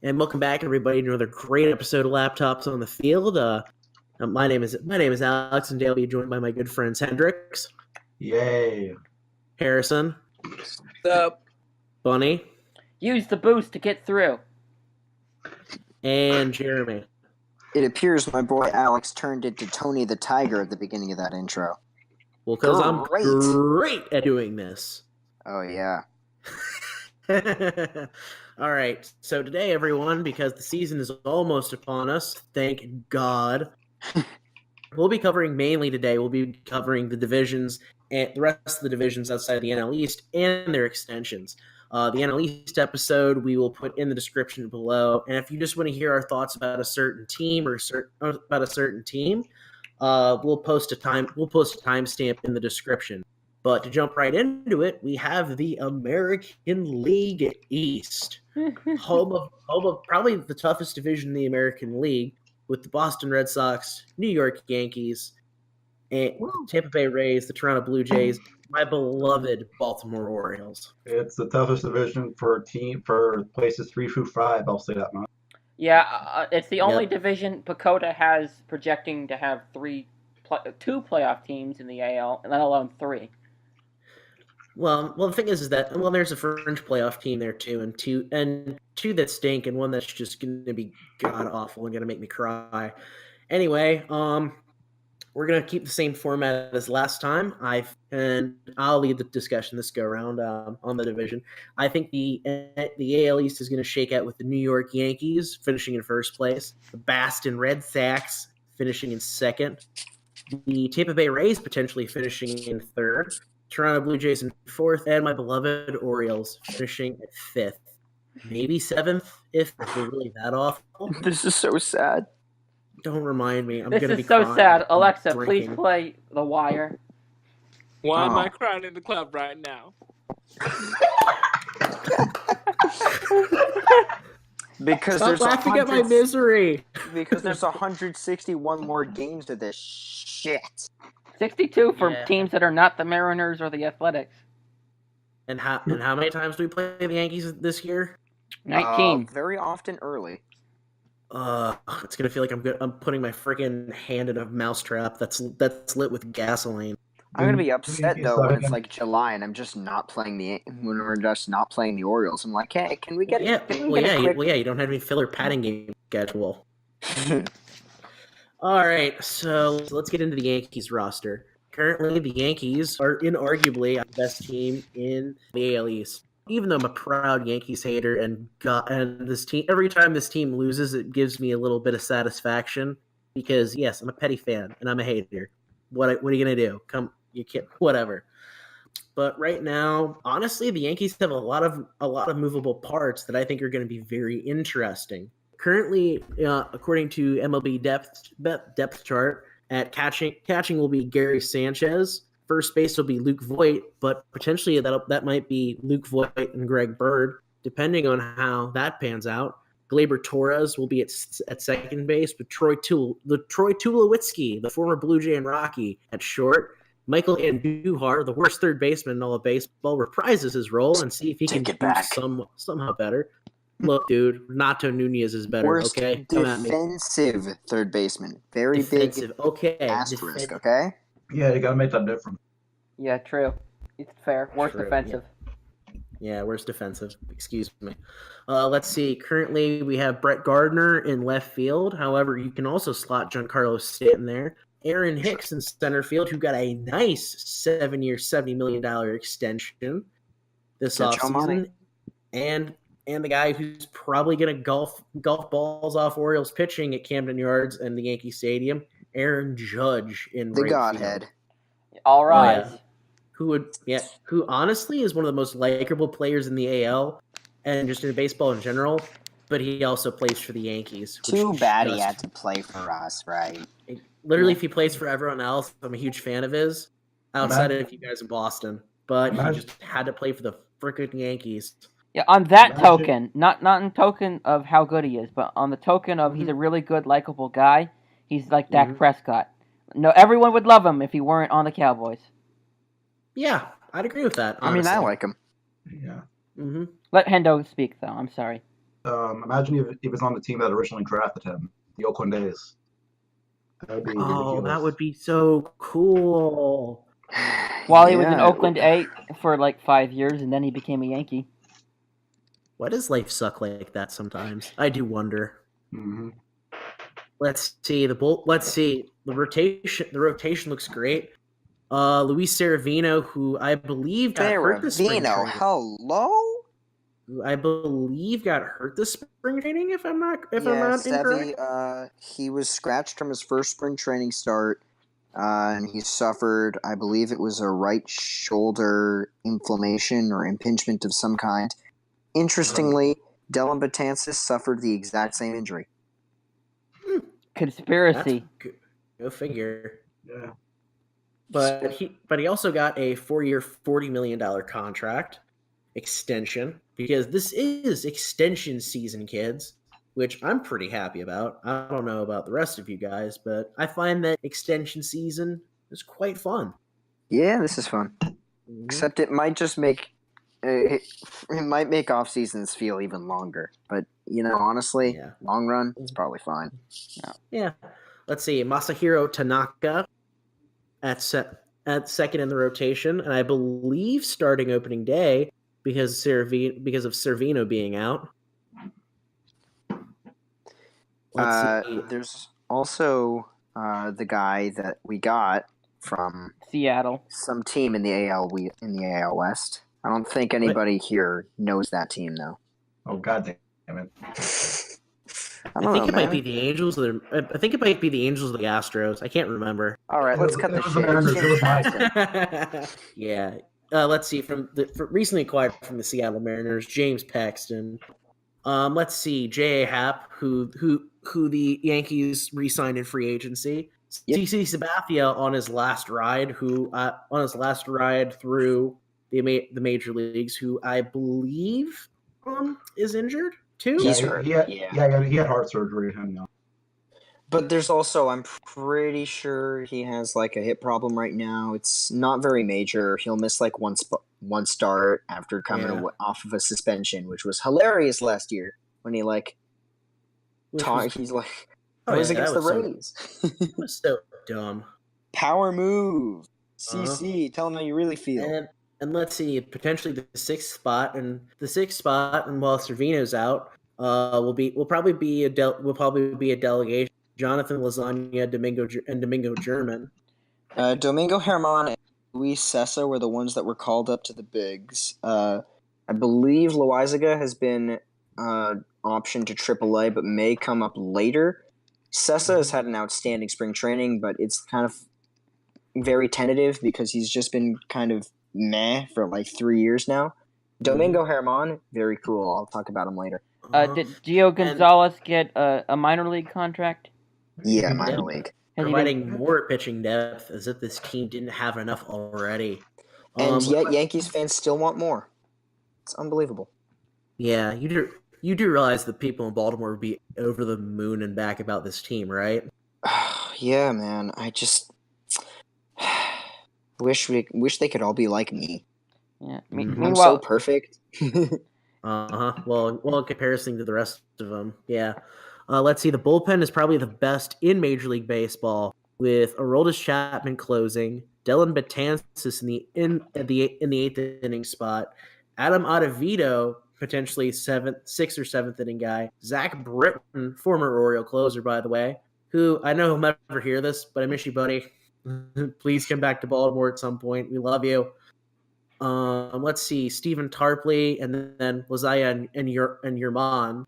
And welcome back, everybody, to another great episode of Laptops on the Field. My name is Alex, and today I'll be joined by my good friends Hendrix, Yay! Harrison, What's up? Bunny, Use the boost to get through. and Jeremy. It appears my boy Alex turned into Tony the Tiger at the beginning of that intro. Well, because I'm Great. great at doing this. Oh, yeah. All right, so today, everyone, because the season is almost upon us, thank God, we'll be covering the divisions and the rest of the divisions outside of the NL East and their extensions. The NL East episode we will put in the description below, and if you just want to hear our thoughts about a certain team we'll post a timestamp in the description. But to jump right into it, we have the American League East, home of probably the toughest division in the American League, with the Boston Red Sox, New York Yankees, and Tampa Bay Rays, the Toronto Blue Jays, my beloved Baltimore Orioles. It's the toughest division for places 3 through 5. I'll say that much. Yeah, it's the only division Pacoda has projecting to have two playoff teams in the AL, and let alone 3. Well, the thing is that there's a fringe playoff team there too, and two that stink, and one that's just going to be god awful and going to make me cry. Anyway, we're going to keep the same format as last time. I'll lead the discussion this go around on the division. I think the AL East is going to shake out with the New York Yankees finishing in first place, the Boston Red Sox finishing in second, the Tampa Bay Rays potentially finishing in third, Toronto Blue Jays in fourth, and my beloved Orioles finishing at fifth, maybe seventh if we're really that awful. This is so sad. Don't remind me. This is so sad. Alexa, please play The Wire. Why am I crying in the club right now? Because Stop laughing at my misery. Because there's 161 more games of this shit. 62 for teams that are not the Mariners or the Athletics. And how many times do we play the Yankees this year? 19. Very often early. It's gonna feel like I'm putting my freaking hand in a mousetrap that's lit with gasoline. I'm gonna be upset though when it's like July and I'm just not playing when we're just not playing the Orioles. I'm like, hey, can we get You don't have any filler padding game schedule. All right, so let's get into the Yankees roster. Currently, the Yankees are inarguably the best team in the AL East. Even though I'm a proud Yankees hater, and this team, every time this team loses, it gives me a little bit of satisfaction because yes, I'm a petty fan and I'm a hater. What are you gonna do? You can't. Whatever. But right now, honestly, the Yankees have a lot of movable parts that I think are going to be very interesting. Currently, according to MLB depth chart, at catching will be Gary Sanchez. First base will be Luke Voit, but potentially that might be Luke Voit and Greg Bird, depending on how that pans out. Gleyber Torres will be at second base, with Troy Tulowitzki, the former Blue Jay and Rocky, at short. Michael Andujar, the worst third baseman in all of baseball, reprises his role and see if he can do somehow better. Look, dude, Renato Nunez is better. Worst okay, defensive third baseman. Very defensive. Big. Okay, asterisk. Okay. Yeah, you gotta make that difference. Yeah, true. It's fair. Worst defensive. Yeah, worst defensive. Excuse me. Let's see. Currently, we have Brett Gardner in left field. However, you can also slot Giancarlo Stanton there. Aaron Hicks in center field, who got a nice 7-year, $70 million extension this offseason. And the guy who's probably going to golf balls off Orioles pitching at Camden Yards and the Yankee Stadium, Aaron Judge in the right Godhead. Field. All right. Who honestly is one of the most likable players in the AL and just in baseball in general, but he also plays for the Yankees. Too bad he had to play for us, right? Literally, if he plays for everyone else, I'm a huge fan of his, outside of you guys in Boston. But he just had to play for the frickin' Yankees. Yeah, on that token, not in token of how good he is, but on the token of he's a really good, likable guy, he's like Dak Prescott. No, everyone would love him if he weren't on the Cowboys. Yeah, I'd agree with that. Honestly. I mean, I like him. Yeah. Mm-hmm. Let Hendo speak, though. I'm sorry. Imagine if he was on the team that originally drafted him, the Oakland A's. That would be ridiculous. That would be so cool. While he was in Oakland A for like 5 years, and then he became a Yankee. Why does life suck like that sometimes? I do wonder. Mm-hmm. Let's see the rotation. The rotation looks great. Luis Seravino, who I believe got hurt this spring training. Hello. I believe got hurt this spring training. If I'm not incorrect. He was scratched from his first spring training start, and he suffered, I believe it was a right shoulder inflammation or impingement of some kind. Interestingly, Dellin Betances suffered the exact same injury. Conspiracy. Go figure. Yeah. But he also got a 4-year, $40 million contract extension, because this is extension season, kids, which I'm pretty happy about. I don't know about the rest of you guys, but I find that extension season is quite fun. Yeah, this is fun. Mm-hmm. Except it might just make it might make off seasons feel even longer. But honestly, long run, it's probably fine. Yeah. Let's see, Masahiro Tanaka at second in the rotation, and I believe starting opening day because of Servino being out. There's also the guy that we got from Seattle, some team in the AL West. I don't think anybody here knows that team, though. Oh, God damn it! I think it might be the Angels. I think it might be the Angels of the Astros. I can't remember. All right, let's cut the shit. Yeah. Let's see, from recently acquired from the Seattle Mariners, James Paxton. Let's see, J.A. Happ, who the Yankees re-signed in free agency. Yep. CC Sabathia on his last ride through the major leagues, who I believe is injured too. He's hurt. He had heart surgery. But there's also, I'm pretty sure he has like a hip problem right now. It's not very major. He'll miss like one start after coming off of a suspension, which was hilarious last year when he he's like, it was against the Rays. It was so dumb. Power move. CC, tell him how you really feel. And let's see, potentially the sixth spot, and while Servino's out, will probably be a delegation. Jonathan Lasagna, Domingo German. Domingo German and Luis Cessa were the ones that were called up to the bigs. I believe Loizaga has been optioned to AAA, but may come up later. Cessa has had an outstanding spring training, but it's kind of very tentative because he's just been kind of meh for like 3 years now. Domingo German, very cool. I'll talk about him later. Did Gio Gonzalez get a minor league contract? Yeah, minor league. Providing more pitching depth, as if this team didn't have enough already. And yet Yankees fans still want more. It's unbelievable. Yeah, you do realize that people in Baltimore would be over the moon and back about this team, right? Yeah, man. I just wish they could all be like me. Yeah. I'm so perfect. Well, in comparison to the rest of them, yeah. Let's see. The bullpen is probably the best in Major League Baseball, with Aroldis Chapman closing, Dellin Betances in the eighth inning spot, Adam Ottavino potentially sixth or seventh inning guy, Zach Britton, former Oriole closer by the way, who I know he'll never hear this, but I miss you, buddy. Please come back to Baltimore at some point. We love you. Let's see, Stephen Tarpley, and then Lozaya and Yerman.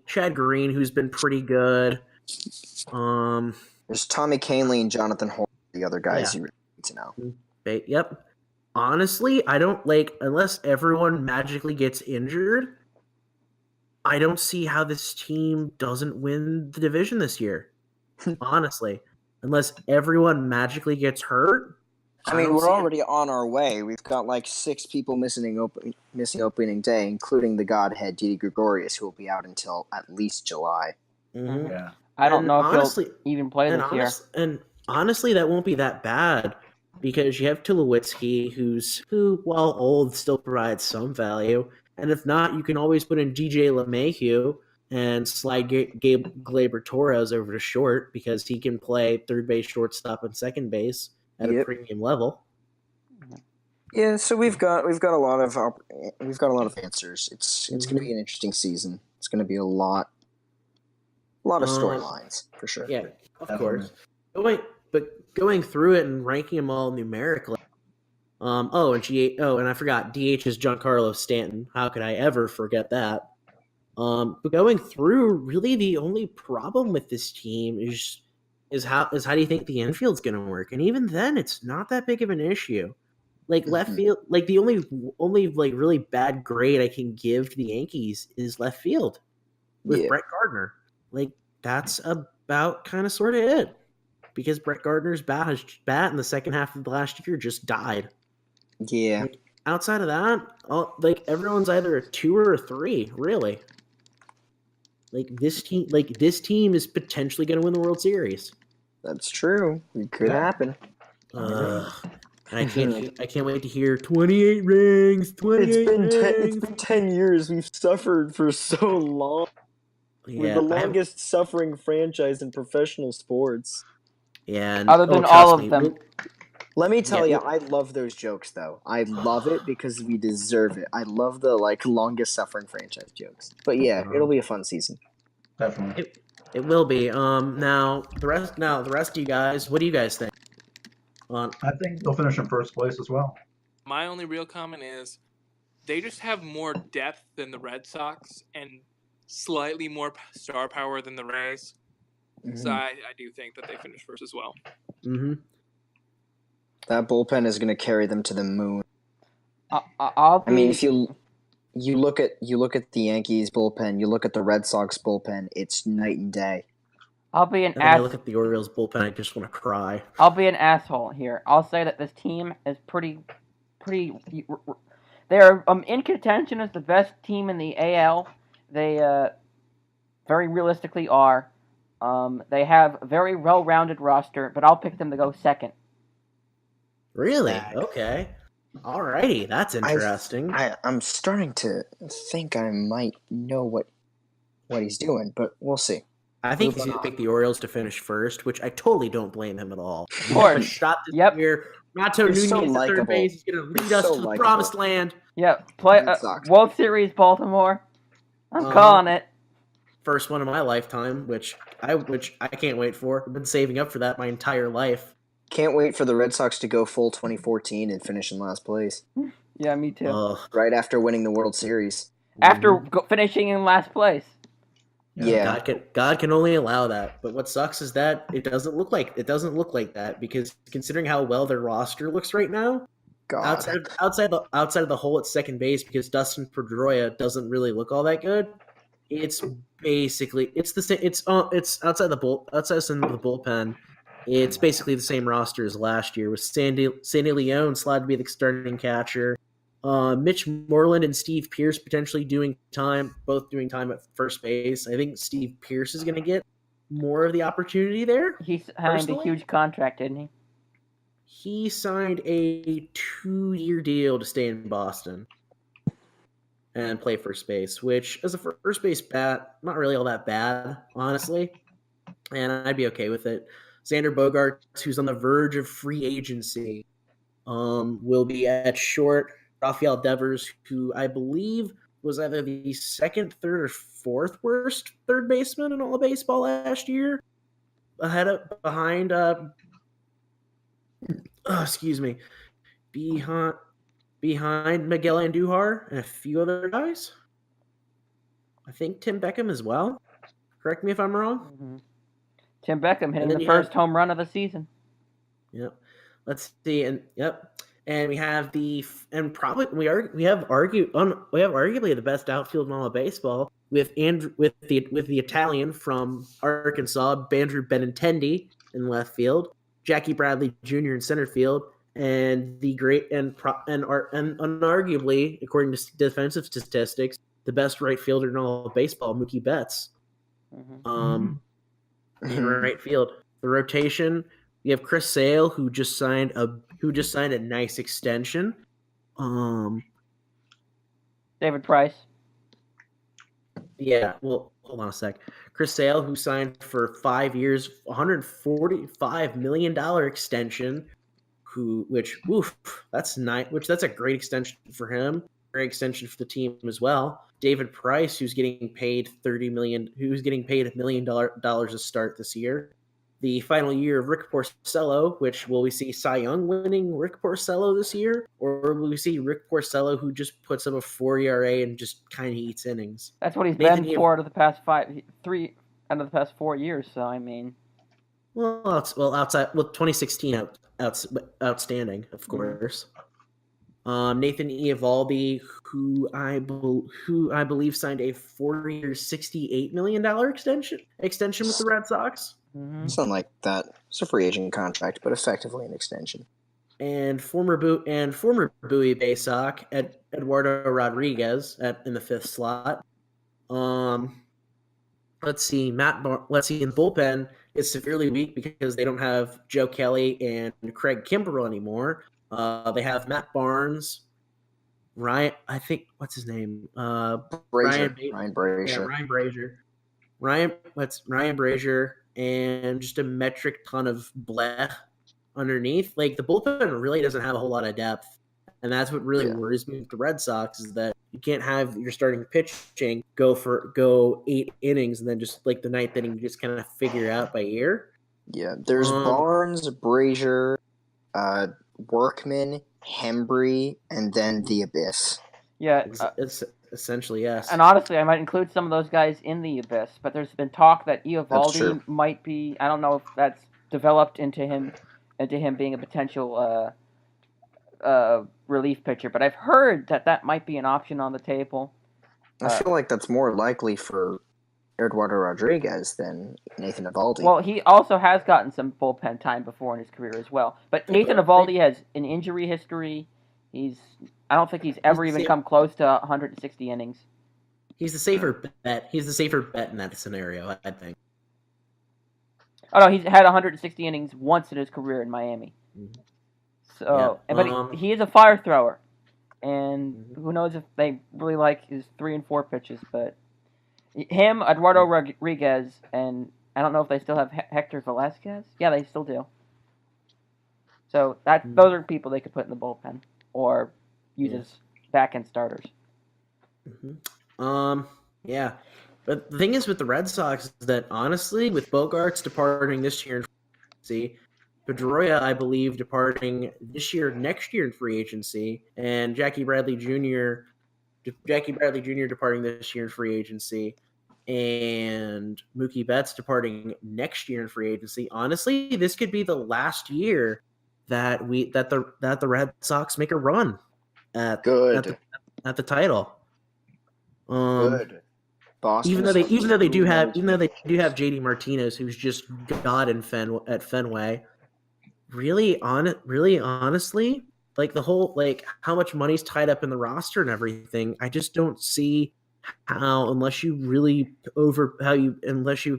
Chad Green, who's been pretty good. There's Tommy Kahnle and Jonathan Hoare, the other guys you really need to know. Yep. Honestly, I don't unless everyone magically gets injured, I don't see how this team doesn't win the division this year. Honestly, unless everyone magically gets hurt. I mean, we're already on our way. We've got like 6 people missing opening day, including the Godhead, Didi Gregorius, who will be out until at least July. Mm-hmm. Yeah. I don't know if he'll even play this year. And honestly, that won't be that bad, because you have Tulowitzki, who, while old, still provides some value. And if not, you can always put in DJ LeMahieu and slide Gabe Glaber Torres over to short because he can play third base, shortstop, and second base at a premium level. Yeah, so we've got a lot of answers. It's going to be an interesting season. It's going to be a lot of storylines for sure. Yeah, of course. But going through it and ranking them all numerically. And I forgot DH is Giancarlo Stanton. How could I ever forget that? But going through, really the only problem with this team is how do you think the infield's going to work? And even then, it's not that big of an issue. Like left field, like the only like really bad grade I can give to the Yankees is left field with Brett Gardner. Like that's about kind of sort of it, because Brett Gardner's bat in the second half of the last year just died. Yeah. Like, outside of that, everyone's either a 2 or a 3, really. Like this team is potentially going to win the World Series. That's true. It could happen. I can't wait to hear 28 rings. 28 rings. It's been 10 years. We've suffered for so long. Yeah, We're the longest suffering franchise in professional sports. Yeah, other than all of them. Let me tell you, I love those jokes, though. I love it because we deserve it. I love the longest suffering franchise jokes. But yeah, it'll be a fun season. Definitely. It will be. Now the rest of you guys, what do you guys think? I think they'll finish in first place as well. My only real comment is they just have more depth than the Red Sox and slightly more star power than the Rays. Mm-hmm. So I do think that they finish first as well. Mm-hmm. That bullpen is going to carry them to the moon. I mean, if you look at the Yankees bullpen, you look at the Red Sox bullpen, it's night and day. I'll be an asshole. I look at the Orioles bullpen, I just want to cry. I'll be an asshole here. I'll say that this team is pretty. They're in contention as the best team in the AL. They very realistically are. They have a very well-rounded roster, but I'll pick them to go second. Really? Okay. Alrighty, that's interesting. I'm starting to think I might know what he's doing, but we'll see. I think he's going to pick the Orioles to finish first, which I totally don't blame him at all. Of course. Shot this year. Mato Nunez at third base is going to lead us to the promised land. Yeah, play World Series Baltimore. I'm calling it. First one of my lifetime, which I can't wait for. I've been saving up for that my entire life. Can't wait for the Red Sox to go full 2014 and finish in last place. Yeah, me too. Right after winning the World Series. After finishing in last place. Yeah. God can only allow that. But what sucks is that it doesn't look like that, because considering how well their roster looks right now, outside of the hole at second base, because Dustin Pedroia doesn't really look all that good. It's basically the same. It's outside of the bullpen. It's basically the same roster as last year, with Sandy Leone slotted to be the starting catcher. Mitch Moreland and Steve Pearce potentially both doing time at first base. I think Steve Pearce is going to get more of the opportunity there. He signed a huge contract, didn't he? He signed a 2-year deal to stay in Boston and play first base, which as a first base bat, not really all that bad, honestly. And I'd be okay with it. Xander Bogaerts, who's on the verge of free agency, will be at short. Rafael Devers, who I believe was either the second, third, or fourth worst third baseman in all of baseball last year, behind Miguel Andujar and a few other guys. I think Tim Beckham as well. Correct me if I'm wrong. Mm-hmm. Tim Beckham hitting the first home run of the season. Yep. Let's see, and we have we have arguably the best outfield in all of baseball with the Italian from Arkansas, Andrew Benintendi in left field, Jackie Bradley Jr. in center field, and the great and unarguably, according to defensive statistics, the best right fielder in all of baseball, Mookie Betts. Mm-hmm. In right field. The rotation, we have Chris Sale, who just signed a nice extension. David Price. Yeah, well, hold on a sec. Chris Sale, who signed for 5 years, $145 million extension, that's a great extension for him, great extension for the team as well. David Price, who's getting paid $1 million dollars to start this year. The final year of Rick Porcello, which will we see Cy Young winning Rick Porcello this year, or will we see Rick Porcello who just puts up a 4 ERA and just kind of eats innings? That's what he's Nathan been for out of the past 4 years. So I mean, outside 2016 outstanding, of course. Nathan Eovaldi, who I believe signed a 4-year, $68 million extension with the Red Sox. Something like that. It's a free agent contract, but effectively an extension. And former Bowie Bay Sox, Eduardo Rodriguez in the 5th slot. Let's see in the bullpen is severely weak because they don't have Joe Kelly and Craig Kimbrell anymore. They have Matt Barnes, Ryan. I think what's his name? Ryan Brazier. Yeah, Ryan Brazier. Ryan Brazier, and just a metric ton of bleh underneath. Like the bullpen really doesn't have a whole lot of depth, and that's what really worries me with the Red Sox is that you can't have your starting pitching go 8 innings and then just like the 9th inning you just kind of figure it out by ear. Yeah, there's Barnes, Brazier, Workman, Hembry, and then the Abyss. Yeah, it's essentially yes. And honestly, I might include some of those guys in the Abyss, but there's been talk that Eovaldi might be. I don't know if that's developed into him being a potential relief pitcher, but I've heard that might be an option on the table. I feel like that's more likely for Eduardo Rodriguez than Nathan Eovaldi. Well, he also has gotten some bullpen time before in his career as well. But Nathan Eovaldi has an injury history. I don't think he's ever even come close to 160 innings. He's the safer bet. He's the safer bet in that scenario, I think. Oh no, he's had 160 innings once in his career in Miami. Mm-hmm. So, yeah. But he is a fire thrower, and who knows if they really like his 3 and 4 pitches. But him, Eduardo Rodriguez, and I don't know if they still have Hector Velasquez. Yeah, they still do. So those are people they could put in the bullpen or use as back-end starters. Mm-hmm. Yeah. But the thing is with the Red Sox is that, honestly, with Bogaerts departing this year in free agency, Pedroia, I believe, departing next year in free agency, and Jackie Bradley Jr. departing this year in free agency, and Mookie Betts departing next year in free agency. Honestly, this could be the last year that the Red Sox make a run at the title. Good. Boston even though they do have JD Martinez, who's just god at Fenway. Really honestly, like the whole how much money's tied up in the roster and everything, I just don't see how, unless you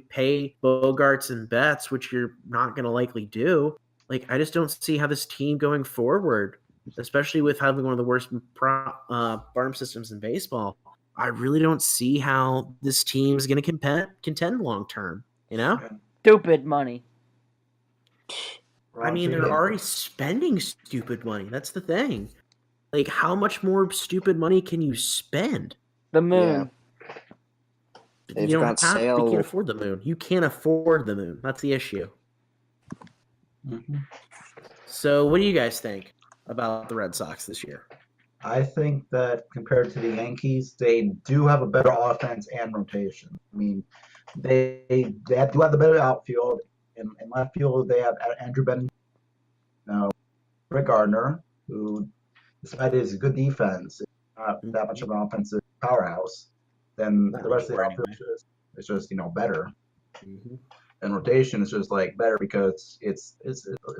pay Bogaerts and Betts, which you're not going to likely do. I just don't see how this team going forward, especially with having one of the worst farm systems in baseball. I really don't see how this team is going to contend long term. Stupid money. I mean, they're already spending stupid money. That's the thing. How much more stupid money can you spend? The moon. Yeah. You can't afford the moon. You can't afford the moon. That's the issue. Mm-hmm. So, what do you guys think about the Red Sox this year? I think that compared to the Yankees, they do have a better offense and rotation. I mean, they do have the better outfield. In left field, they have Andrew Benn, Rick Gardner, who, despite his good defense, is not that much of an offensive powerhouse. Then the rest of the outfield is just better. Mm-hmm. And rotation is just better because it's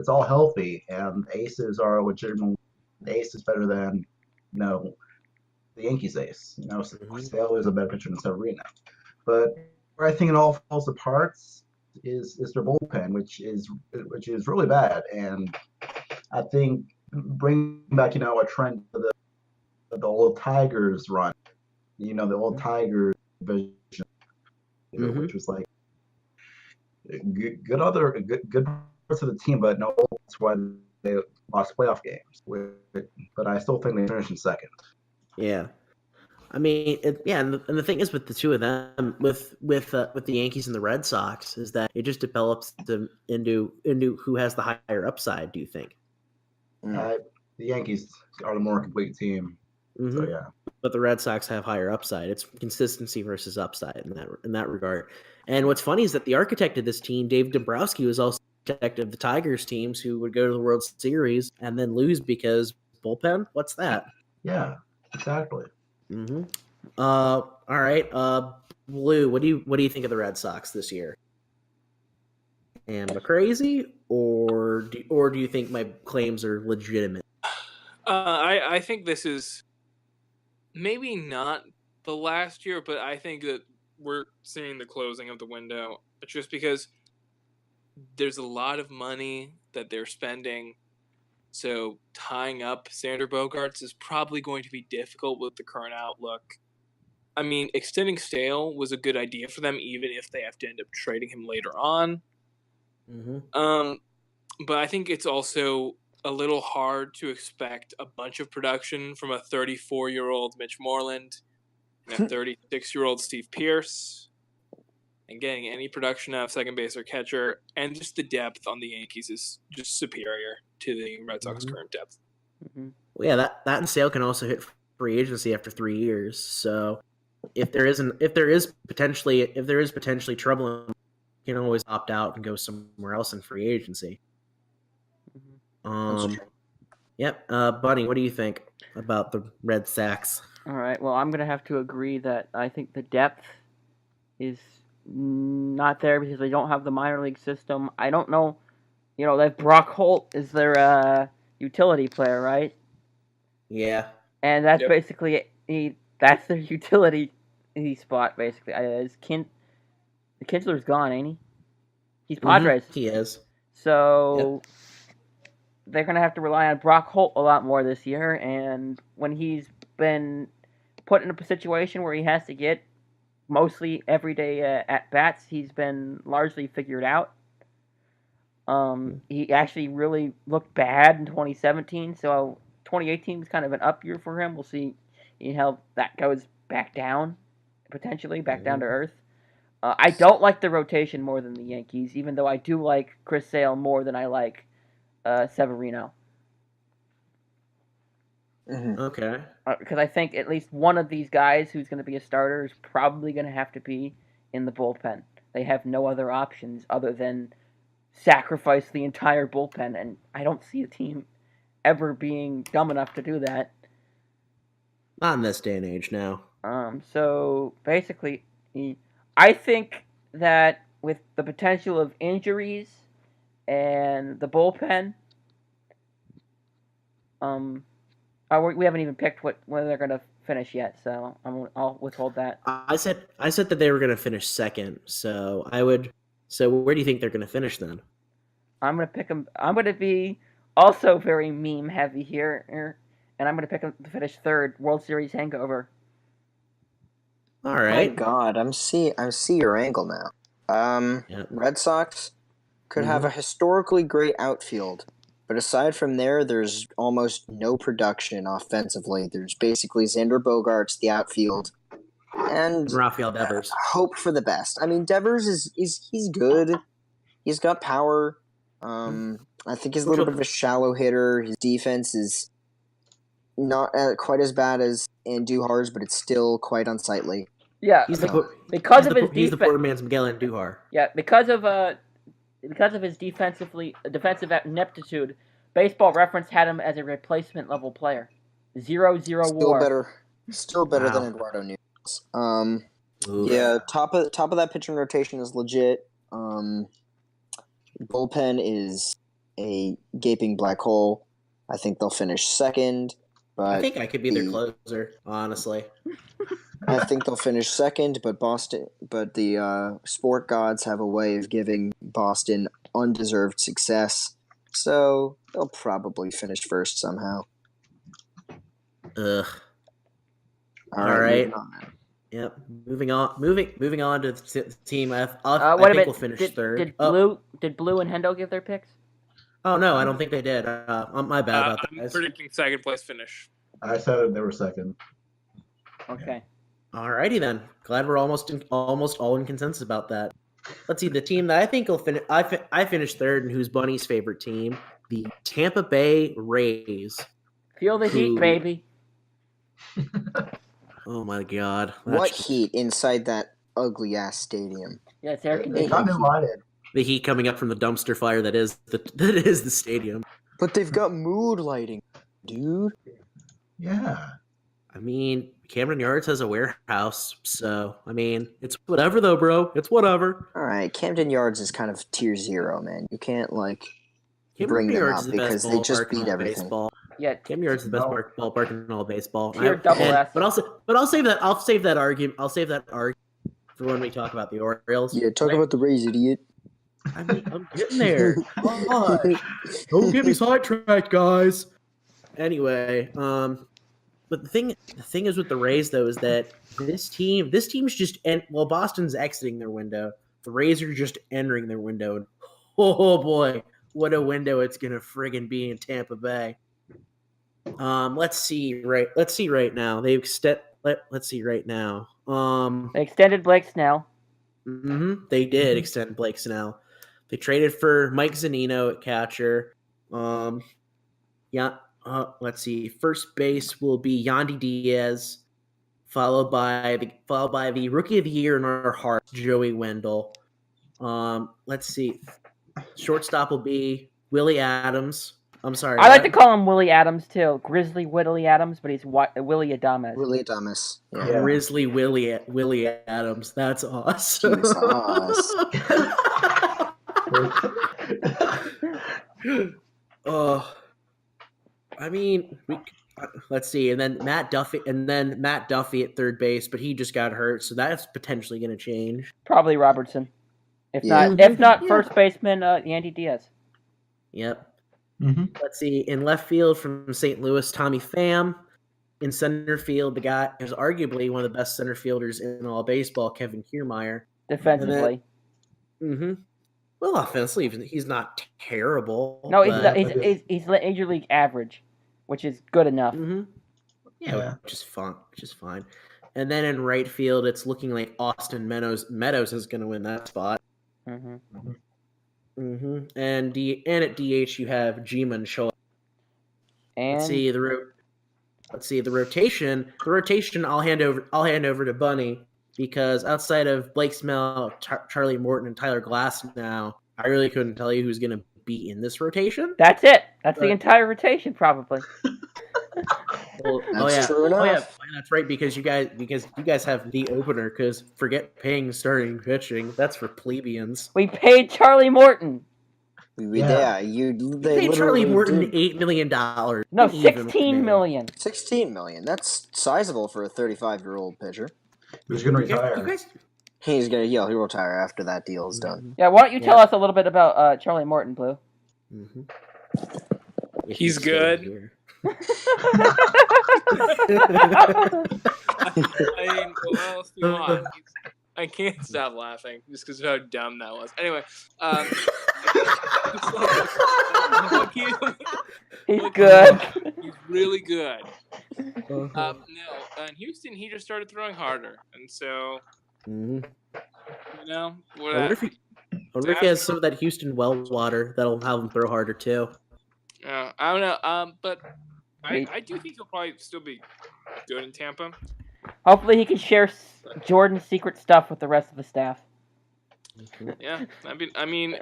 all healthy, and aces are legitimate. The ace is better than the Yankees ace. Sale is a better pitcher than Severino. But where I think it all falls apart is their bullpen, which is really bad, and I think bring back a trend old Tigers run. The old Tigers division, which was like good parts of the team, but no, that's why they lost playoff games. But I still think they finished in second. Yeah. I mean, and the thing is with the two of them, with the Yankees and the Red Sox, is that it just develops them into who has the higher upside. Do you think? The Yankees are the more complete team. So yeah. But the Red Sox have higher upside. It's consistency versus upside in that regard. And what's funny is that the architect of this team, Dave Dombrowski, was also the architect of the Tigers teams who would go to the World Series and then lose because bullpen. What's that? Yeah, exactly. All right. Blue, what do you think of the Red Sox this year? Am I crazy, or do you think my claims are legitimate? I think this is maybe not the last year, but I think that we're seeing the closing of the window just because there's a lot of money that they're spending. So tying up Xander Bogaerts is probably going to be difficult with the current outlook. I mean, extending Sale was a good idea for them, even if they have to end up trading him later on. But I think it's also a little hard to expect a bunch of production from a 34-year-old Mitch Moreland and a 36-year-old Steve Pearce, and getting any production out of second base or catcher, and just the depth on the Yankees is just superior to the Red Sox current depth. Well, yeah, that and Sale can also hit free agency after 3 years. So if there is potentially trouble, you can always opt out and go somewhere else in free agency. Yep. Bunny, what do you think about the Red Sox? All right. Well, I'm gonna have to agree that I think the depth is not there because they don't have the minor league system. I don't know. That Brock Holt is their utility player, right? Yeah. And that's basically that's their utility spot, basically. The Kinsler's gone, ain't he? He's Padres. He is. So they're going to have to rely on Brock Holt a lot more this year, and when he's been put in a situation where he has to get mostly everyday at-bats, he's been largely figured out. He actually really looked bad in 2017, so 2018 was kind of an up year for him. We'll see how that goes back down, potentially, back down to earth. I don't like the rotation more than the Yankees, even though I do like Chris Sale more than I like Severino. Okay. Because I think at least one of these guys who's going to be a starter is probably going to have to be in the bullpen. They have no other options other than sacrifice the entire bullpen, and I don't see a team ever being dumb enough to do that. Not in this day and age now. So basically, I think that with the potential of injuries and the bullpen, we haven't even picked whether they're going to finish yet, so I'll withhold that. I said that they were going to finish second, so I would. So where do you think they're going to finish then? I'm going to pick them. I'm going to be also very meme heavy here, and I'm going to pick them to finish third. World Series hangover. All right. My God, I see your angle now. Red Sox could have a historically great outfield, but aside from there's almost no production offensively. There's basically Xander Bogaerts, the outfield, and Rafael Devers. Hope for the best. I mean, Devers he's good. He's got power. I think he's a little bit of a shallow hitter. His defense is not quite as bad as Andujar's, but it's still quite unsightly. Yeah, he's the poor man's Miguel Andujar. Yeah, because of his defensive ineptitude, Baseball Reference had him as a replacement level player. 0-0 WAR. Still better than Eduardo Nunez. Yeah, top of that pitching rotation is legit. Bullpen is a gaping black hole. I think they'll finish second. But I think I could be their closer, honestly. I think they'll finish second, but the sport gods have a way of giving Boston undeserved success, so they'll probably finish first somehow. Ugh. All right. Moving on, then. Yep. Moving on to the team. I Wait think a minute. we'll finish third. Did Blue and Hendo give their picks? Oh no, I don't think they did. My bad about that. I'm predicting second place finish. I said they were second. Okay. Alrighty then. Glad we're almost all in consensus about that. Let's see, the team that I think will finish. I finished third, and who's Bunny's favorite team? The Tampa Bay Rays. Feel the heat, baby. Oh my God! What heat inside that ugly ass stadium? Yeah, it's air They conditioned. got invited. The heat coming up from the dumpster fire that is the stadium. But they've got mood lighting, dude. Yeah. I mean, Cameron Yards has a warehouse, so I mean, it's whatever though, bro. It's whatever. All right, Camden Yards is kind of tier 0, man. You can't Cameron bring them Yards up is the best because they just ballpark in beat all everything. baseball. Yeah, Cam Yards is the best ballpark in all baseball. Tier double S. But I'll save that argument. I'll save that argument for when we talk about the Orioles. Yeah, talk about the Rays, idiot. I mean, I'm getting there. Gosh. Don't get me sidetracked, guys. Anyway, but the thing is with the Rays though is that this team's just Boston's exiting their window. The Rays are just entering their window. And, oh boy, what a window it's gonna friggin' be in Tampa Bay. Let's see right now. Let's see right now. they extended Blake Snell. They did extend Blake Snell. They traded for Mike Zunino at catcher. Let's see. First base will be Yandy Diaz, followed by the Rookie of the Year in our hearts, Joey Wendell. Let's see. Shortstop will be Willie Adams. I'm sorry. I like to call him Willie Adams too, Grizzly Willie Adams, but he's Willie Adames. Willie Adames. Yeah. Grizzly Willie Adams. That's awesome. I mean, let's see, and then Matt Duffy at third base, but he just got hurt, so that's potentially going to change. Probably Robertson, if not first baseman Yandy Diaz. Yep. Mm-hmm. Let's see, in left field from St. Louis, Tommy Pham. In center field, the guy is arguably one of the best center fielders in all baseball, Kevin Kiermaier. Defensively. Well, offensively, he's not terrible. No, he's Major League average, which is good enough. Yeah, which is fine. And then in right field, it's looking like Austin Meadows is going to win that spot. And at DH you have G-Man Choi. And let's see the rotation. The rotation I'll hand over to Bunny, because outside of Blake Snell, Charlie Morton, and Tyler Glasnow, I really couldn't tell you who's going to be in this rotation. That's it. That's the entire rotation, probably. That's true enough. Oh yeah, that's right. Because you guys have the opener. Because forget paying starting pitching. That's for plebeians. We paid Charlie Morton. They paid Charlie Morton $8 million. No, $16 million. $16 million. That's sizable for a 35-year-old pitcher. Who's going to retire? He'll retire after that deal is done. Yeah, why don't you tell us a little bit about Charlie Morton, Blue? He's good. I mean, what else do you want? I can't stop laughing just because of how dumb that was. Anyway, he's good. He's really good. No, in Houston, he just started throwing harder, and so I what? wonder if he has some of that Houston well water that'll have him throw harder too. I don't know. But I do think he'll probably still be good in Tampa. Hopefully he can share Jordan's secret stuff with the rest of the staff. Yeah, I mean,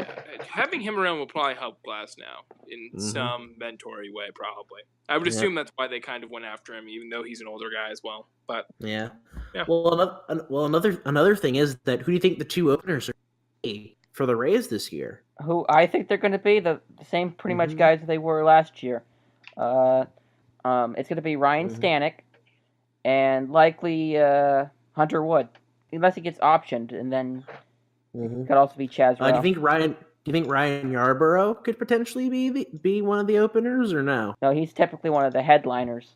having him around will probably help Glasnow in some mentory way, probably. I would assume that's why they kind of went after him, even though he's an older guy as well. But yeah. Well, another thing is that who do you think the two openers are for the Rays this year? Who I think they're going to be the same pretty much guys they were last year. It's going to be Ryan Stanek and likely Hunter Wood, unless he gets optioned, and then could also be Chaz. Do you think Ryan Yarborough could potentially be one of the openers or no? No, he's typically one of the headliners.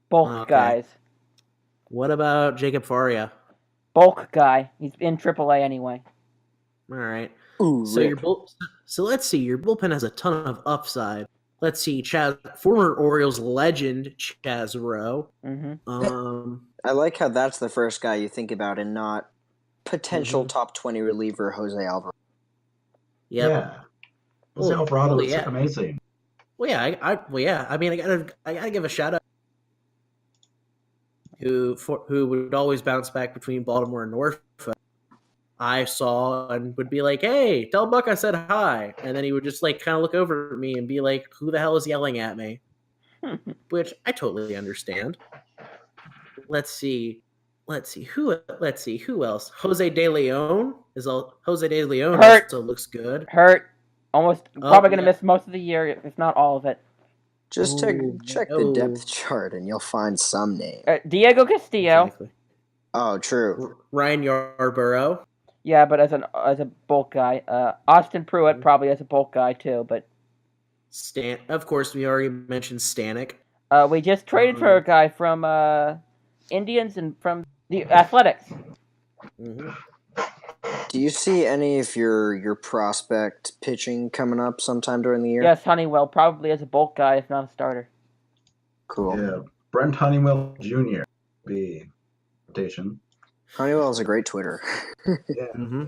Both guys. What about Jacob Faria? Bulk guy. He's in AAA anyway. All right. Ooh, So let's see. Your bullpen has a ton of upside. Let's see. Former Orioles legend Chaz Rowe. I like how that's the first guy you think about, and not potential top 20 reliever Jose Alvarado. Yep. Yeah. Jose Alvarado is amazing. Well, yeah. I mean, I gotta give a shout out. Who would always bounce back between Baltimore and Norfolk. I saw and would be like, "Hey, tell Buck I said hi," and then he would just like kind of look over at me and be like, "Who the hell is yelling at me?" Which I totally understand. Let's see who else. Jose De Leon Hurt. also looks good. Hurt. Probably going to miss most of the year, if not all of it. Just check the depth chart and you'll find some name. Diego Castillo. Exactly. Oh, true. Ryan Yarborough. Yeah, but as a bulk guy. Austin Pruitt probably as a bulk guy too, but Of course, we already mentioned Stanek. We just traded for a guy from Indians and from the Athletics. Do you see any of your prospect pitching coming up sometime during the year? Yes, Honeywell, probably as a bulk guy, if not a starter. Cool. Yeah, Brent Honeywell Jr. be rotation. Honeywell is a great Twitter. Yeah.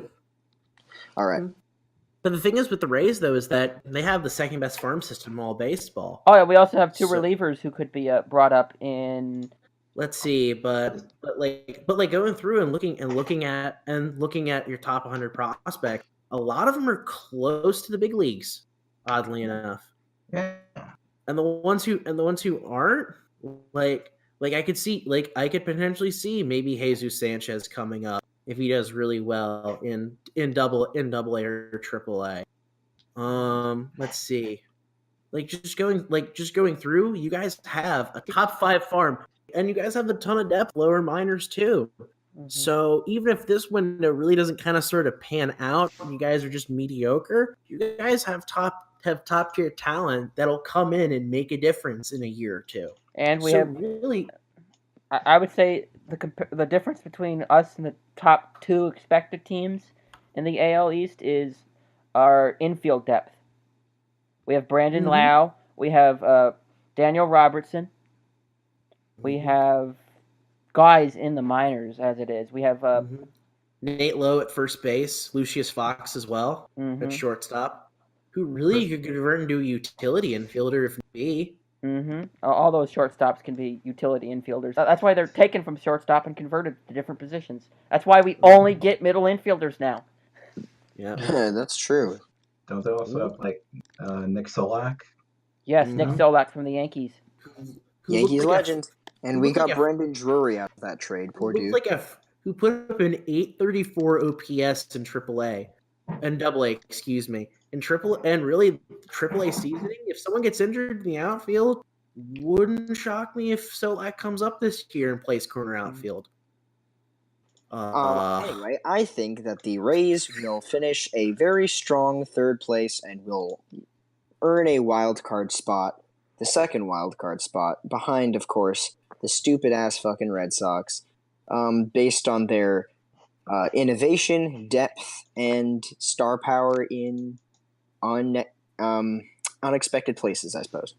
All right. But the thing is with the Rays, though, is that they have the second best farm system in all baseball. Oh yeah, we also have two relievers who could be brought up in. Let's see, but going through and looking at your top 100 prospects, a lot of them are close to the big leagues, oddly enough. Yeah. And the ones who aren't, like I could potentially see maybe Jesus Sanchez coming up if he does really well in double A or triple A. Let's see. Just going through, you guys have a top 5 farm. And you guys have a ton of depth, lower minors too. So even if this window really doesn't kind of sort of pan out, you guys are just mediocre. You guys have top tier talent that'll come in and make a difference in a year or two. And we have really, I would say the difference between us and the top 2 expected teams in the AL East is our infield depth. We have Brandon Lau. We have Daniel Robertson. We have guys in the minors as it is. We have Nate Lowe at first base, Lucius Fox as well at shortstop, who really could convert into a utility infielder if need be. All those shortstops can be utility infielders. That's why they're taken from shortstop and converted to different positions. That's why we only get middle infielders now. Yeah, that's true. Don't they also have Nick Solak? Yes, Nick Solak from the Yankees. Yankees legend. And we got Brendan Drury out of that trade. Poor dude. Who put up an 834 OPS in AAA and AA, excuse me. In AAA seasoning. If someone gets injured in the outfield, wouldn't shock me if Solak comes up this year and plays corner outfield. Anyway, I think that the Rays will finish a very strong third place and will earn a wild card spot. The second wild card spot, behind, of course, the stupid-ass fucking Red Sox, based on their innovation, depth, and star power in unexpected places, I suppose.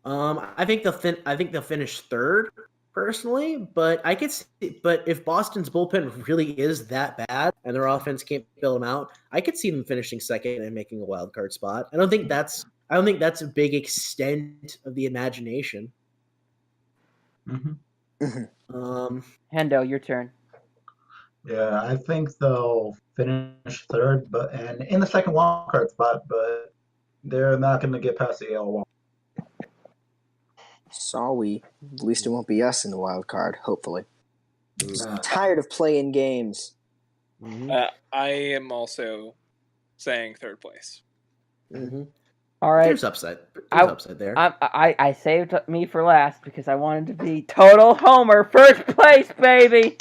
I think they'll finish third, personally, but if Boston's bullpen really is that bad and their offense can't bail them out, I could see them finishing second and making a wild card spot. I don't think that's a big extent of the imagination. Hendo, your turn. Yeah, I think they'll finish third, and in the second wild card spot, but they're not going to get past the AL wall. Sorry. At least it won't be us in the wild card, hopefully. I'm tired of playing games. I am also saying third place. All right. There's upside. Upside there. I saved me for last because I wanted to be total homer. First place, baby.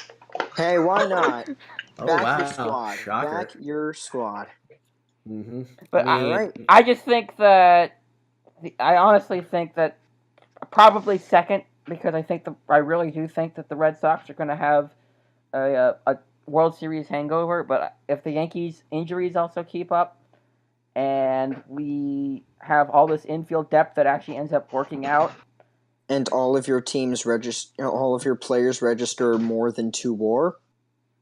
Hey, why not? Back your squad. Shocker. Back your squad. But I just think that I honestly think that probably second because I really do think that the Red Sox are going to have a World Series hangover. But if the Yankees injuries also keep up, and we have all this infield depth that actually ends up working out, and all of your teams all of your players register more than 2 WAR,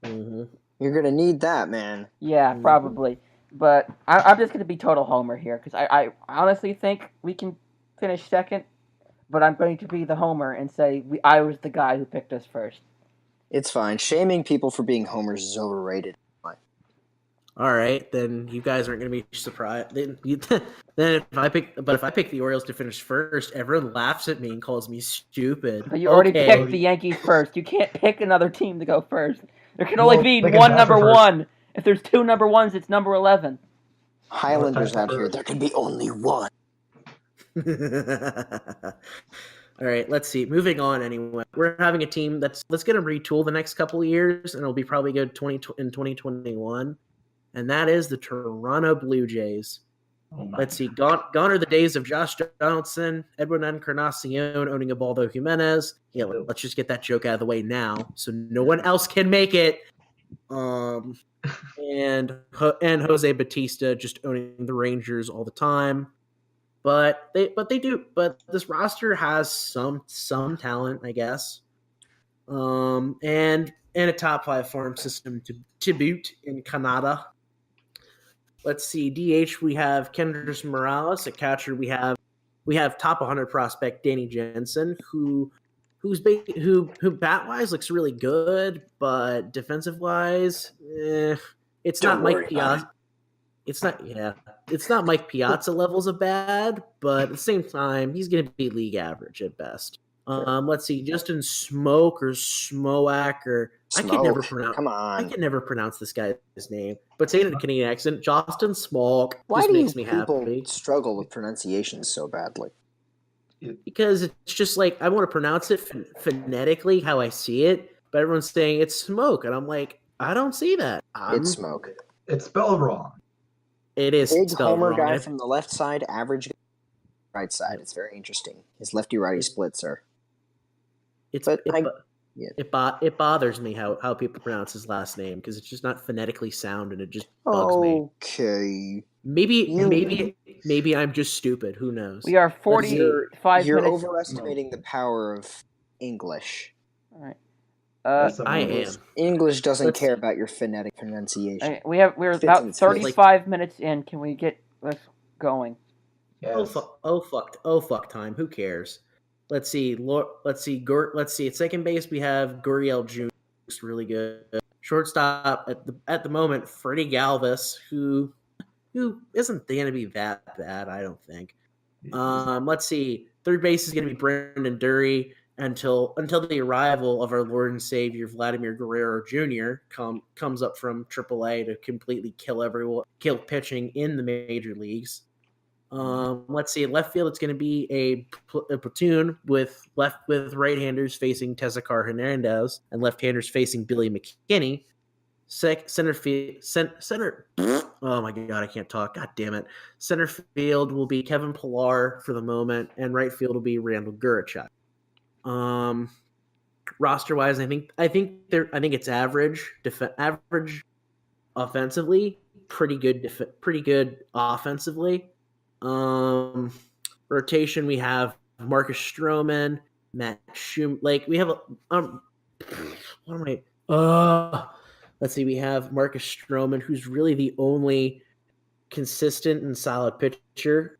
you're gonna need that, man. Yeah, probably. But I'm just going to be total homer here because I honestly think we can finish second, but I'm going to be the homer and say I was the guy who picked us first. It's fine. Shaming people for being homers is overrated. All right, then you guys aren't going to be surprised. Then if I pick the Orioles to finish first, everyone laughs at me and calls me stupid. But you already picked the Yankees first. You can't pick another team to go first. There can only be one number one. If there's 2 number ones, it's number 11. Highlanders out here. There can be only one. All right, let's see. Moving on anyway. We're having a team that's going to retool the next couple of years, and it'll be probably good in 2021. And that is the Toronto Blue Jays. Let's see. Gone are the days of Josh Donaldson, Edwin Encarnacion owning Ubaldo Jimenez. Yeah, let's just get that joke out of the way now, so no one else can make it. And Jose Batista just owning the Rangers all the time. But this roster has some talent, I guess. And a top 5 farm system to boot in Canada. Let's see. DH, we have Kendrys Morales. At catcher, we have top 100 prospect Danny Jensen, who bat wise looks really good, but defensive wise, it's not Mike Piazza. It's not Mike Piazza levels of bad, but at the same time, he's going to be league average at best. Let's see, Justin Smoke or Smoak or Smoke. I can never pronounce this guy's name. But saying it in a Canadian accent, Justin Smoke just makes me happy. Why do people struggle with pronunciation so badly? Because it's just like I want to pronounce it phonetically how I see it, but everyone's saying it's Smoke, and I'm like, I don't see that. It's Smoke. It's spelled wrong. It is big spelled homer wrong. Guy from the left side, average right side. It's very interesting. His lefty-righty splits are. It bothers me how people pronounce his last name because it's just not phonetically sound and it just bugs me. Okay. Maybe I'm just stupid. Who knows? We are 45 You're minutes. overestimating the power of English. All right. I am. English doesn't care about your phonetic pronunciation. We're about 35 minutes in. Can we get this going? Yes. Oh fuck time. Who cares? Let's see. At second base we have Gurriel Jr. Looks really good. Shortstop at the moment, Freddie Galvis, who isn't going to be that bad, I don't think. Let's see. Third base is going to be Brendan Dury until the arrival of our Lord and Savior Vladimir Guerrero Jr. comes up from AAA to completely kill pitching in the major leagues. Let's see. Left field, it's going to be a platoon with right-handers facing Tezacar Hernandez and left-handers facing Billy McKinney. Center. Oh my God, I can't talk. God damn it. Center field will be Kevin Pillar for the moment, and right field will be Randall Gurachuk. Roster-wise, I think it's average. Average offensively, pretty good offensively. Rotation, we have Marcus Stroman, Matt Schum. Like we have let's see. We have Marcus Stroman, who's really the only consistent and solid pitcher.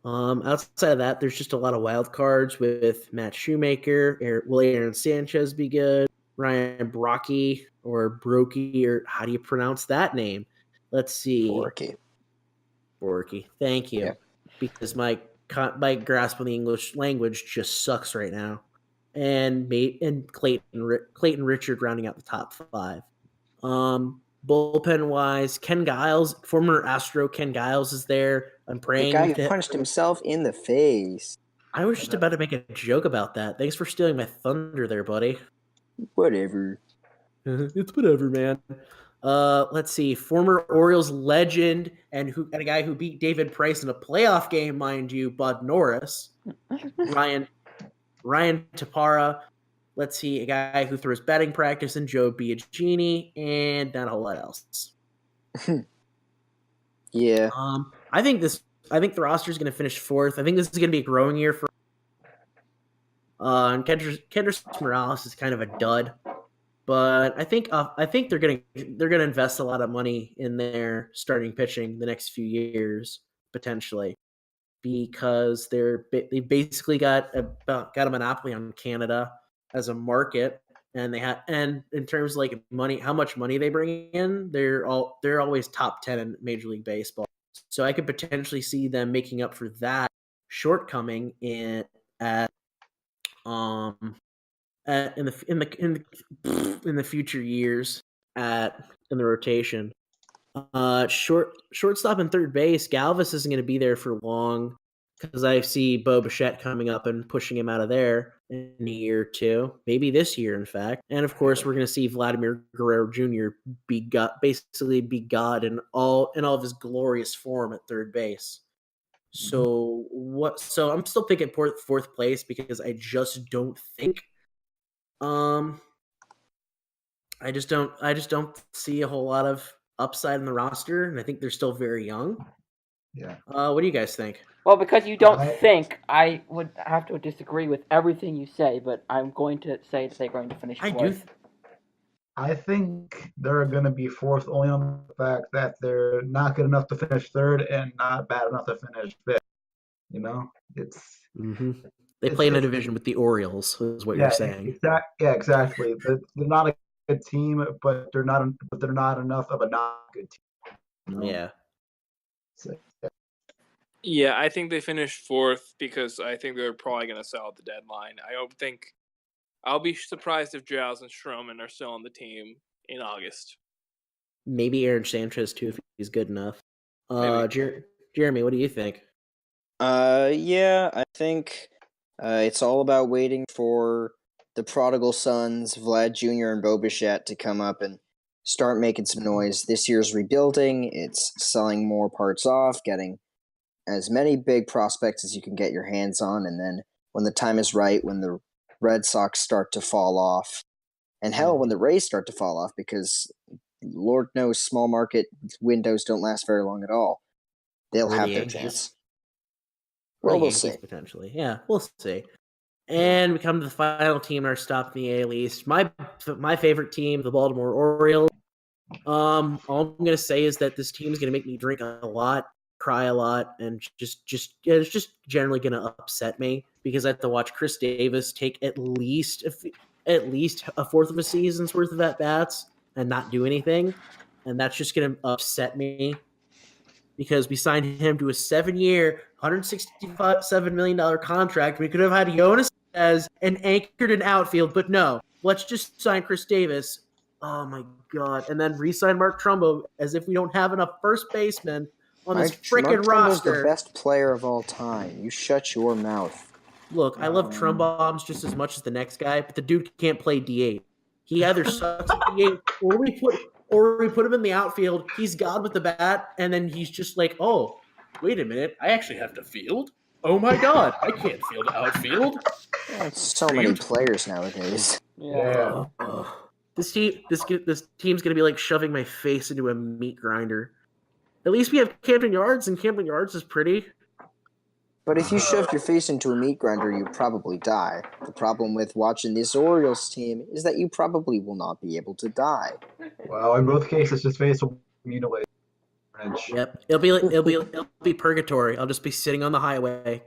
Outside of that, there's just a lot of wild cards with Matt Shoemaker. Will Aaron Sanchez be good? Ryan Brockie or Brokey, or how do you pronounce that name? Let's see. Borky. Thank you. Yeah. Because my grasp on the English language just sucks right now. And Clayton Richard rounding out the top 5. Bullpen wise, Ken Giles, former Astro Ken Giles is there. I'm praying. The guy who punched himself in the face. I was just about to make a joke about that. Thanks for stealing my thunder there, buddy. Whatever. It's whatever, man. Let's see. Former Orioles legend and a guy who beat David Price in a playoff game, mind you, Bud Norris. Ryan Tapara. Let's see, a guy who throws batting practice, and Joe Biagini, and not a whole lot else. Yeah. I think the roster is going to finish 4th. I think this is going to be a growing year for. And Kendrys Morales is kind of a dud, but I think they're going to invest a lot of money in their starting pitching the next few years potentially, because they basically got a monopoly on Canada as a market, and in terms of like money, how much money they bring in, they're always top 10 in Major League Baseball. So I could potentially see them making up for that shortcoming in the future years in the rotation. Shortstop and third base, Galvis isn't going to be there for long, because I see Bo Bichette coming up and pushing him out of there in a year or two, maybe this year, in fact. And of course, we're going to see Vladimir Guerrero Jr. be God in all of his glorious form at third base. So I'm still picking 4th place, because I just don't think. I just don't see a whole lot of upside in the roster, and I think they're still very young. Yeah. What do you guys think? Well, because you don't think, I would have to disagree with everything you say, but I'm going to say that they're going to finish 4th. I think they're going to be 4th only on the fact that they're not good enough to finish 3rd and not bad enough to finish 5th. You know, they play in a division with the Orioles, is what you're saying. Exactly. They're not a good team, but they're not enough of a not good team. You know? Yeah. So, yeah, I think they finished 4th because I think they're probably going to sell at the deadline. I'll be surprised if Giles and Stroman are still on the team in August. Maybe Aaron Sanchez too, if he's good enough. Jeremy, what do you think? Yeah, I think it's all about waiting for the prodigal sons, Vlad Jr. and Bo Bichette, to come up and start making some noise. This year's rebuilding. It's selling more parts off, getting as many big prospects as you can get your hands on, and then when the time is right, when the Red Sox start to fall off, and hell, when the Rays start to fall off, because Lord knows small market windows don't last very long at all, they'll have their chance. Well, we'll see. Potentially. Yeah, we'll see. And we come to the final team in our stop in the AL East. My favorite team, the Baltimore Orioles. All I'm going to say is that this team is going to make me drink a lot, cry a lot, and it's just generally going to upset me, because I have to watch Chris Davis take at least a fourth of a season's worth of at-bats and not do anything. And that's just going to upset me, because we signed him to a 7-year, $167 million contract. We could have had Jonas as an anchored in outfield, but no. Let's just sign Chris Davis. Oh, my God. And then re-sign Mark Trumbo as if we don't have enough first basemen on this freaking roster. Trumbo's the best player of all time. You shut your mouth. Look, I love Trumbombs just as much as the next guy, but the dude can't play DH. He either sucks at DH or we put him in the outfield. He's God with the bat, and then he's just like, oh, wait a minute, I actually have to field? Oh my God, I can't field outfield. So many players nowadays. Yeah. This team's gonna be like shoving my face into a meat grinder. At least we have Camden Yards, and Camden Yards is pretty. But if you shoved your face into a meat grinder, you'd probably die. The problem with watching this Orioles team is that you probably will not be able to die. Well, in both cases, his face will be mutilated. Yep, it'll be purgatory. I'll just be sitting on the highway,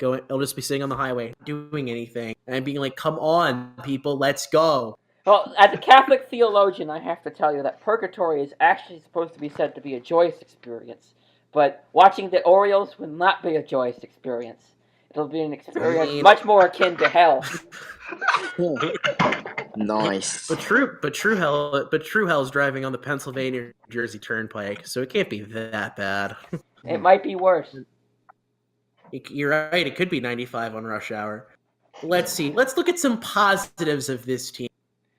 doing anything, and being like, "Come on, people, let's go." Well, as a Catholic theologian, I have to tell you that purgatory is actually supposed to be said to be a joyous experience. But watching the Orioles will not be a joyous experience. It'll be an experience much more akin to hell. Nice. But true hell is driving on the Pennsylvania Jersey Turnpike, so it can't be that bad. It might be worse. You're right. It could be 95 on rush hour. Let's see. Let's look at some positives of this team,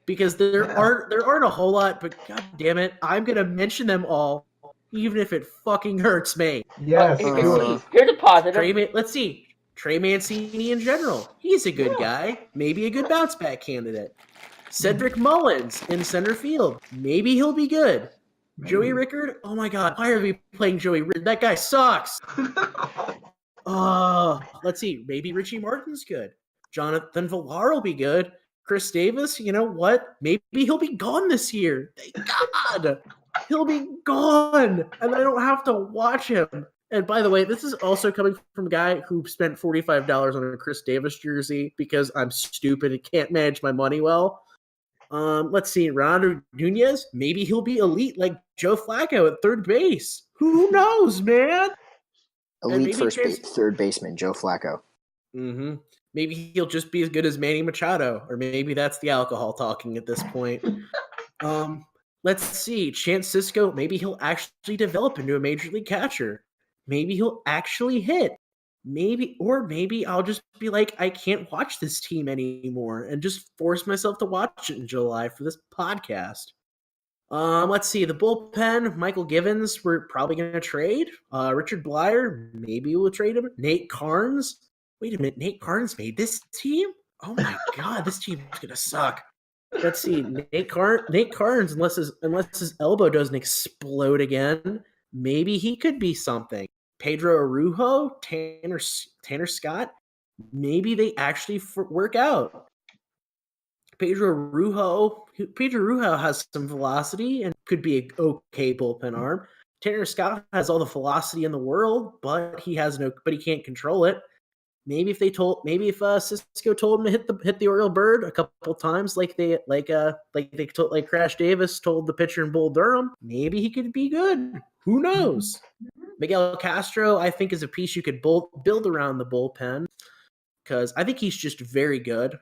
because there aren't a whole lot. But God damn it, I'm gonna mention them all, even if it fucking hurts me. Yes. Here's a positive. Let's see. Trey Mancini in general. He's a good guy. Maybe a good bounce back candidate. Cedric Mullins in center field. Maybe he'll be good. Maybe. Joey Rickard? Oh my God. Why are we playing Joey Rickard? That guy sucks. Let's see. Maybe Richie Martin's good. Jonathan Villar will be good. Chris Davis, you know what? Maybe he'll be gone this year. Thank God. He'll be gone. And I don't have to watch him. And by the way, this is also coming from a guy who spent $45 on a Chris Davis jersey because I'm stupid and can't manage my money well. Let's see. Ronaldo Nunez, maybe he'll be elite like Joe Flacco at third base. Who knows, man? Elite third baseman, Joe Flacco. Mm-hmm. Maybe he'll just be as good as Manny Machado, or maybe that's the alcohol talking at this point. Let's see. Chance Sisco, maybe he'll actually develop into a major league catcher. Maybe he'll actually hit. Maybe I'll just be like, I can't watch this team anymore and just force myself to watch it in July for this podcast. Let's see. The bullpen, Michael Givens, we're probably going to trade. Richard Blyer, maybe we'll trade him. Nate Carnes. Wait a minute. Nate Carnes made this team? Oh my God, this team's going to suck. Let's see. Nate Carnes, unless his elbow doesn't explode again, maybe he could be something. Pedro Arujo, Tanner Scott, maybe they actually work out. Pedro Arujo has some velocity and could be an okay bullpen arm. Tanner Scott has all the velocity in the world, but he can't control it. Maybe if Cisco told him to hit the Oriole bird a couple times, like Crash Davis told the pitcher in Bull Durham, maybe he could be good. Who knows? Miguel Castro, I think, is a piece you could build around the bullpen because I think he's just very good.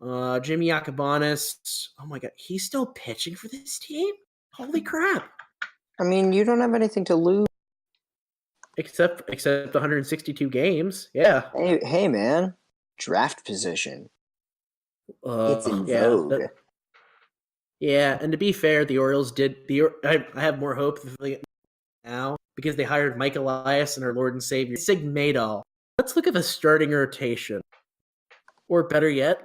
Jimmy Yacobanis, oh my God, he's still pitching for this team? Holy crap. I mean, you don't have anything to lose. Except 162 games, yeah. Hey, man, draft position. It's in vogue. Yeah, and to be fair, the Orioles did. I have more hope now because they hired Mike Elias and our Lord and Savior Sig Maydal. Let's look at the starting rotation, or better yet,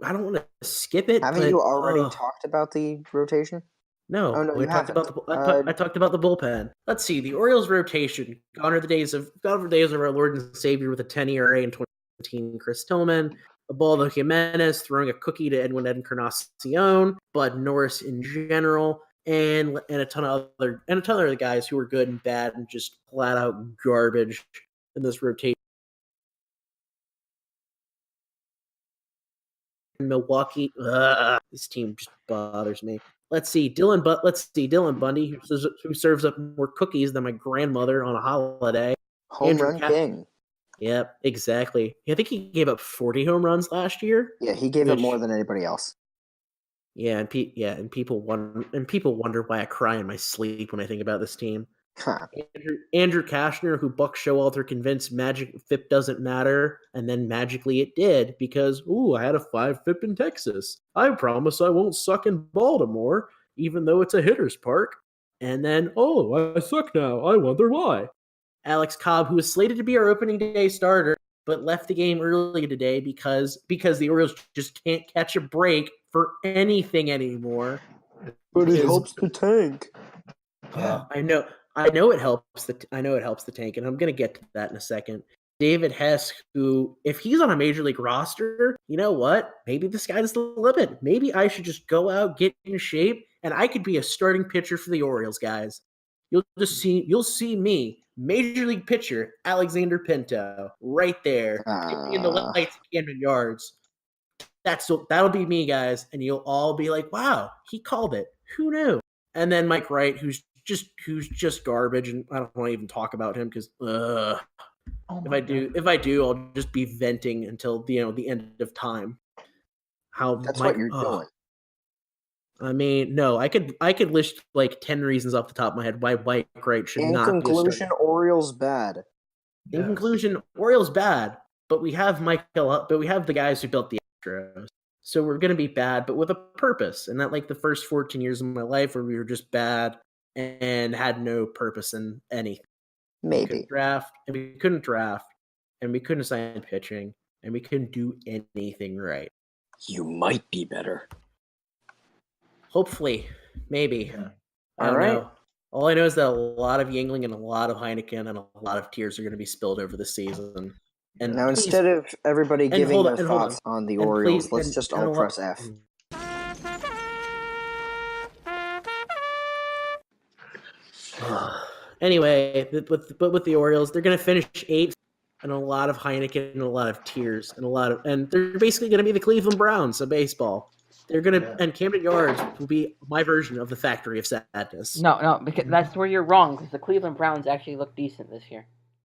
I don't want to skip it. Haven't you already talked about the rotation? No, I talked about the bullpen. Let's see the Orioles rotation. Gone are the days of our Lord and Savior with a 10 ERA in 2017. Chris Tillman, Ubaldo Jimenez throwing a cookie to Edwin Encarnacion, Bud Norris in general, and a ton of other guys who were good and bad and just flat out garbage in this rotation. Milwaukee, this team just bothers me. Let's see Dylan Bundy, who serves up more cookies than my grandmother on a holiday. Home run king. Yep, exactly. I think he gave up 40 home runs last year. Yeah, he gave up more than anybody else. Yeah, and people wonder why I cry in my sleep when I think about this team. Huh. Andrew Kashner, who Buck Showalter convinced Magic FIP doesn't matter, and then magically it did because, I had a 5 FIP in Texas. I promise I won't suck in Baltimore, even though it's a hitter's park. And then, I suck now. I wonder why. Alex Cobb, who was slated to be our opening day starter, but left the game early today because the Orioles just can't catch a break for anything anymore. But it helps the tank. Yeah, I know it helps the tank, and I'm gonna get to that in a second. David Hess, who, if he's on a major league roster, you know what? Maybe the sky's the limit. Maybe I should just go out, get in shape, and I could be a starting pitcher for the Orioles, guys. You'll see me, major league pitcher Alexander Pinto, right there, in the lights at Camden Yards. That'll be me, guys, and you'll all be like, "Wow, he called it. Who knew?" And then Mike Wright, who's just garbage, and I don't want to even talk about him because if I do, I'll just be venting until the end of time. That's what you're doing. I mean, no, I could list like 10 reasons off the top of my head why Mike Wright should not be a starter. In conclusion, Orioles bad. In conclusion, Orioles bad, but we have the guys who built the Astros. So we're going to be bad, but with a purpose. And not like the first 14 years of my life where we were just bad and had no purpose in anything. Maybe. We couldn't draft. and we couldn't sign pitching, and we couldn't do anything right. You might be better. Hopefully, maybe. Yeah. I don't know. All I know is that a lot of Yingling and a lot of Heineken and a lot of tears are going to be spilled over the season. And now, instead of everybody giving their thoughts on the Orioles, let's just all press F. Anyway, with the Orioles, they're going to finish 8th, and a lot of Heineken and a lot of tears and they're basically going to be the Cleveland Browns of baseball. They're going to and Camden Yards will be my version of the Factory of Sadness. No, because that's where you're wrong. Because the Cleveland Browns actually look decent this year.